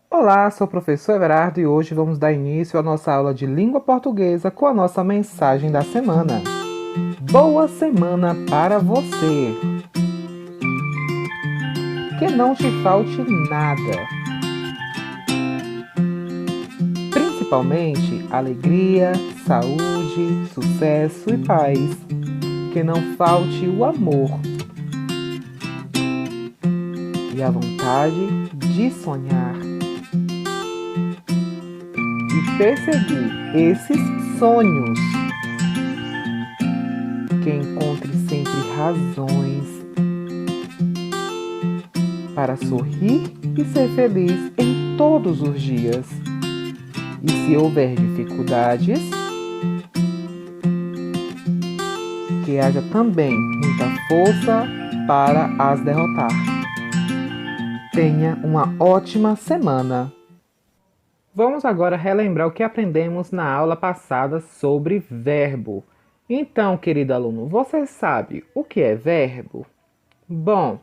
Olá, sou o professor Everardo e hoje vamos dar início à nossa aula de língua portuguesa com a nossa mensagem da semana. Boa semana para você! Que não te falte nada, principalmente alegria, saúde, sucesso e paz. Que não falte o amor e a vontade de sonhar e perseguir esses sonhos. Que encontre sempre razões para sorrir e ser feliz em todos os dias. E se houver dificuldades, que haja também muita força para as derrotar. Tenha uma ótima semana! Vamos agora relembrar o que aprendemos na aula passada sobre verbo. Então, querido aluno, você sabe o que é verbo? Bom,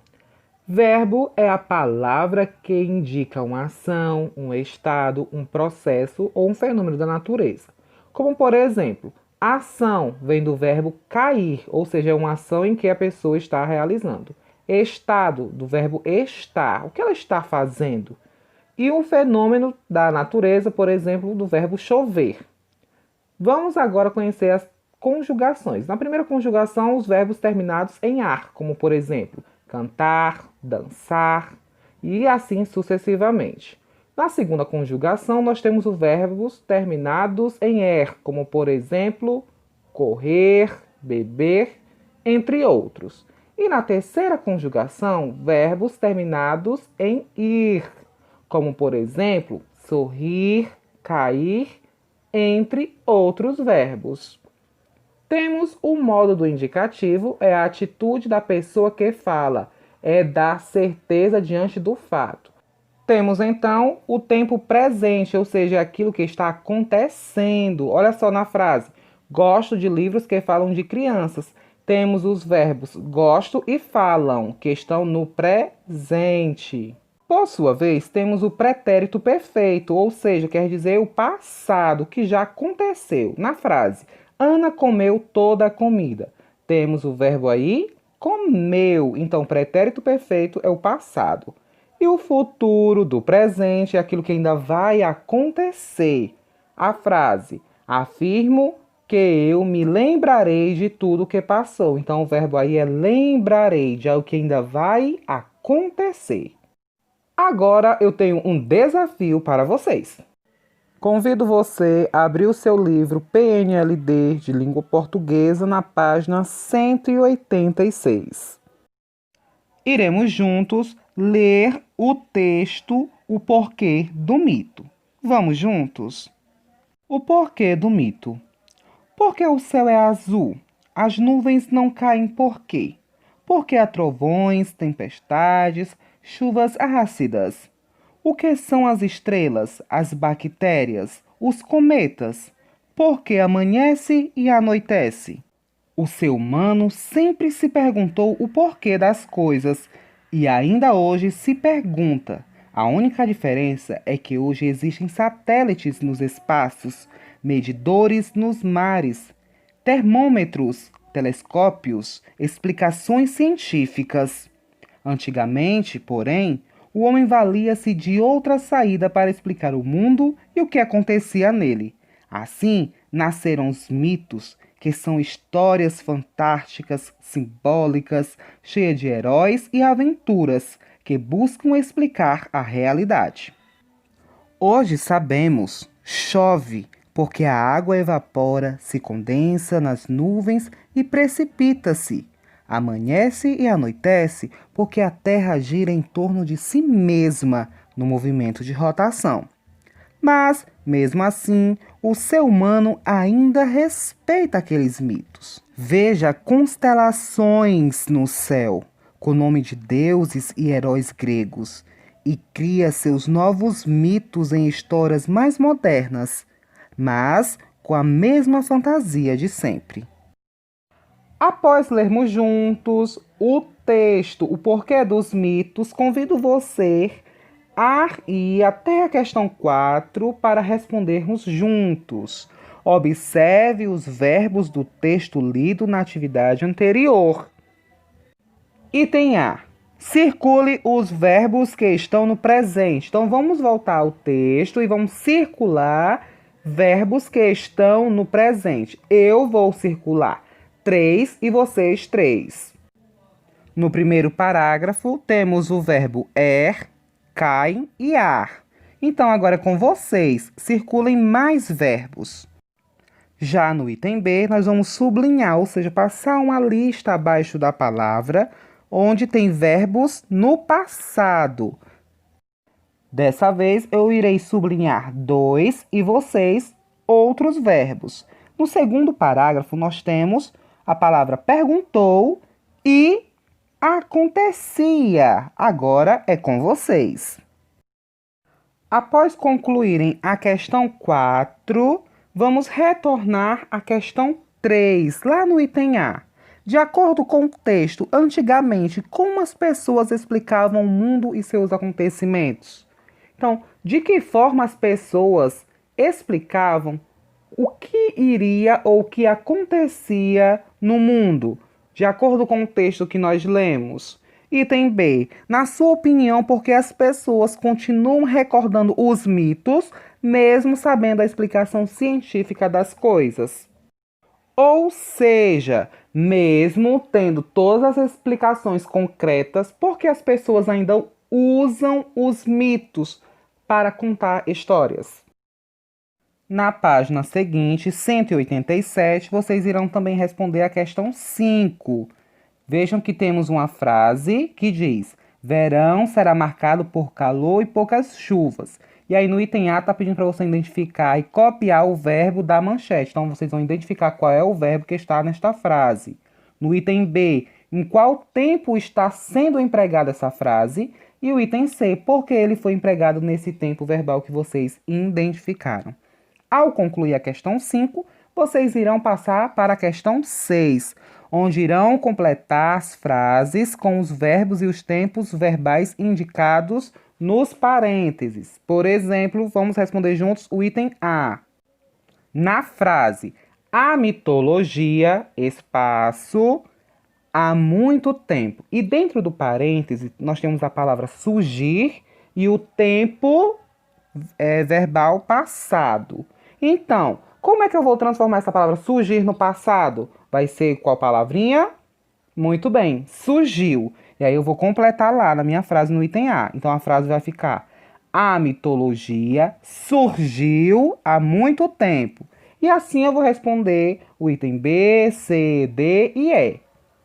verbo é a palavra que indica uma ação, um estado, um processo ou um fenômeno da natureza. Como, por exemplo, ação vem do verbo cair, ou seja, é uma ação em que a pessoa está realizando. Estado, do verbo estar, o que ela está fazendo. E um fenômeno da natureza, por exemplo, do verbo chover. Vamos agora conhecer as conjugações. Na primeira conjugação, os verbos terminados em ar, como por exemplo, cantar, dançar e assim sucessivamente. Na segunda conjugação, nós temos os verbos terminados em er, como por exemplo, correr, beber, entre outros. E na terceira conjugação, verbos terminados em ir, como por exemplo, sorrir, cair, entre outros verbos. Temos o modo do indicativo, é a atitude da pessoa que fala, é dar certeza diante do fato. Temos então o tempo presente, ou seja, aquilo que está acontecendo. Olha só na frase: gosto de livros que falam de crianças. Temos os verbos gosto e falam, que estão no presente. Por sua vez, temos o pretérito perfeito, ou seja, quer dizer o passado, que já aconteceu. Na frase, Ana comeu toda a comida. Temos o verbo aí, comeu. Então, o pretérito perfeito é o passado. E o futuro do presente é aquilo que ainda vai acontecer. A frase, afirmo que eu me lembrarei de tudo que passou. Então, o verbo aí é lembrarei, de algo que ainda vai acontecer. Agora eu tenho um desafio para vocês. Convido você a abrir o seu livro PNLD de língua portuguesa na página 186. Iremos juntos ler o texto O Porquê do Mito. Vamos juntos? O porquê do mito. Porque o céu é azul? As nuvens não caem por quê? Porque há trovões, tempestades, chuvas ácidas. O que são as estrelas, as bactérias, os cometas? Porque amanhece e anoitece. O ser humano sempre se perguntou o porquê das coisas e ainda hoje se pergunta. A única diferença é que hoje existem satélites nos espaços, medidores nos mares, termômetros, telescópios, explicações científicas. Antigamente, porém, o homem valia-se de outra saída para explicar o mundo e o que acontecia nele. Assim, nasceram os mitos, que são histórias fantásticas, simbólicas, cheias de heróis e aventuras, que buscam explicar a realidade. Hoje sabemos, chove, porque a água evapora, se condensa nas nuvens e precipita-se. Amanhece e anoitece, porque a Terra gira em torno de si mesma no movimento de rotação. Mas, mesmo assim, o ser humano ainda respeita aqueles mitos. Veja constelações no céu, com o nome de deuses e heróis gregos, e cria seus novos mitos em histórias mais modernas, mas com a mesma fantasia de sempre. Após lermos juntos o texto O Porquê dos Mitos, convido você ir até a questão 4 para respondermos juntos. Observe os verbos do texto lido na atividade anterior. Item A. Circule os verbos que estão no presente. Então, vamos voltar ao texto e vamos circular verbos que estão no presente. Eu vou circular 3 e vocês 3. No primeiro parágrafo, temos o verbo caem e ar. Então, agora com vocês, circulem mais verbos. Já no item B, nós vamos sublinhar, ou seja, passar uma lista abaixo da palavra, onde tem verbos no passado. Dessa vez, eu irei sublinhar 2 e vocês outros verbos. No segundo parágrafo, nós temos a palavra perguntou e acontecia. Agora é com vocês. Após concluírem a questão 4, vamos retornar à questão 3, lá no item A. De acordo com o texto, antigamente, como as pessoas explicavam o mundo e seus acontecimentos? Então, de que forma as pessoas explicavam o que iria ou o que acontecia no mundo? De acordo com o texto que nós lemos. Item B. Na sua opinião, por que as pessoas continuam recordando os mitos, mesmo sabendo a explicação científica das coisas? Ou seja, mesmo tendo todas as explicações concretas, por que as pessoas ainda usam os mitos para contar histórias? Na página seguinte, 187, vocês irão também responder a questão 5. Vejam que temos uma frase que diz: verão será marcado por calor e poucas chuvas. E aí no item A está pedindo para você identificar e copiar o verbo da manchete. Então vocês vão identificar qual é o verbo que está nesta frase. No item B, em qual tempo está sendo empregada essa frase. E o item C, por que ele foi empregado nesse tempo verbal que vocês identificaram. Ao concluir a questão 5, vocês irão passar para a questão 6, onde irão completar as frases com os verbos e os tempos verbais indicados nos parênteses. Por exemplo, vamos responder juntos o item A. Na frase, a mitologia, espaço, há muito tempo. E dentro do parêntese, nós temos a palavra surgir e o tempo verbal passado. Então, como é que eu vou transformar essa palavra surgir no passado? Vai ser qual palavrinha? Muito bem, surgiu. E aí eu vou completar lá na minha frase no item A. Então a frase vai ficar: a mitologia surgiu há muito tempo. E assim eu vou responder o item B, C, D e E.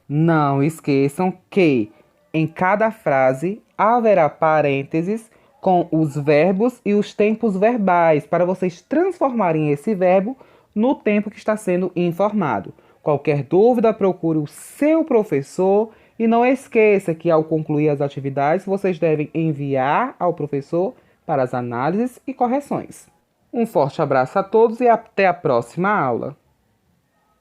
Não esqueçam que em cada frase haverá parênteses com os verbos e os tempos verbais, para vocês transformarem esse verbo no tempo que está sendo informado. Qualquer dúvida, procure o seu professor e não esqueça que ao concluir as atividades, vocês devem enviar ao professor para as análises e correções. Um forte abraço a todos e até a próxima aula!